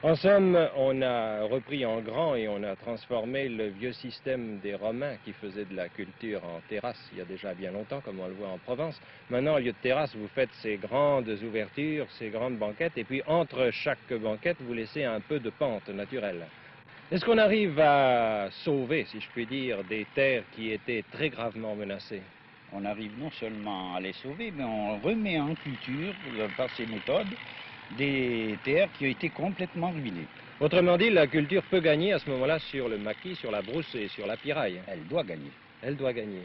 En somme, on a repris en grand et on a transformé le vieux système des Romains qui faisaient de la culture en terrasse il y a déjà bien longtemps, comme on le voit en Provence. Maintenant, au lieu de terrasse, vous faites ces grandes ouvertures, ces grandes banquettes, et puis entre chaque banquette, vous laissez un peu de pente naturelle. Est-ce qu'on arrive à sauver, si je puis dire, des terres qui étaient très gravement menacées? On arrive non seulement à les sauver, mais on remet en culture, par ces méthodes, des terres qui ont été complètement ruinées. Autrement dit, la culture peut gagner à ce moment-là sur le maquis, sur la brousse et sur la piraille. Elle doit gagner. Elle doit gagner.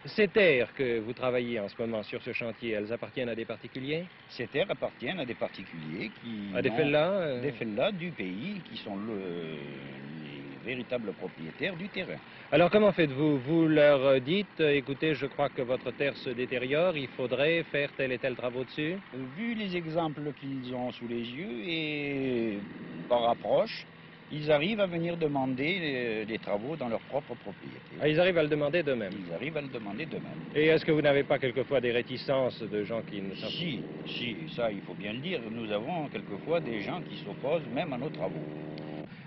Ces terres que vous travaillez en ce moment sur ce chantier, elles appartiennent à des particuliers? Ces terres appartiennent à des particuliers qui À des fellahs des fellahs du pays, qui sont les véritables propriétaires du terrain. Alors comment faites-vous? Vous leur dites, écoutez, je crois que votre terre se détériore, il faudrait faire tel et tel travaux dessus? Vu les exemples qu'ils ont sous les yeux et par approche, ils arrivent à venir demander des travaux dans leur propre propriété. Ah, ils arrivent à le demander d'eux-mêmes? Ils arrivent à le demander d'eux-mêmes. Et est-ce que vous n'avez pas quelquefois des réticences de gens qui ne savent pas? Si, ça il faut bien le dire, nous avons quelquefois des gens qui s'opposent même à nos travaux.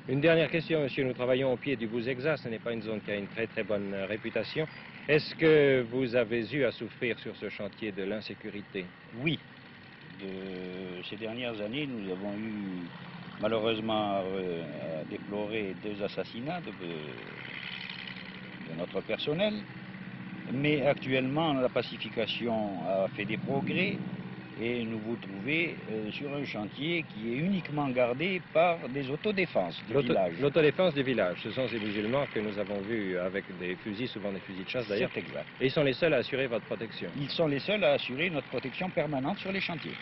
Une dernière question, monsieur. Nous travaillons au pied du Bouzexat. Ce n'est pas une zone qui a une très très bonne réputation. Est-ce que vous avez eu à souffrir sur ce chantier de l'insécurité? Oui. Ces dernières années, nous avons eu malheureusement à déplorer 2 assassinats de notre personnel. Mais actuellement, la pacification a fait des progrès. Et nous vous trouvez sur un chantier qui est uniquement gardé par des autodéfenses du village. L'autodéfense du village, ce sont ces musulmans que nous avons vus avec des fusils, souvent des fusils de chasse d'ailleurs. C'est exact. Et ils sont les seuls à assurer votre protection. Ils sont les seuls à assurer notre protection permanente sur les chantiers.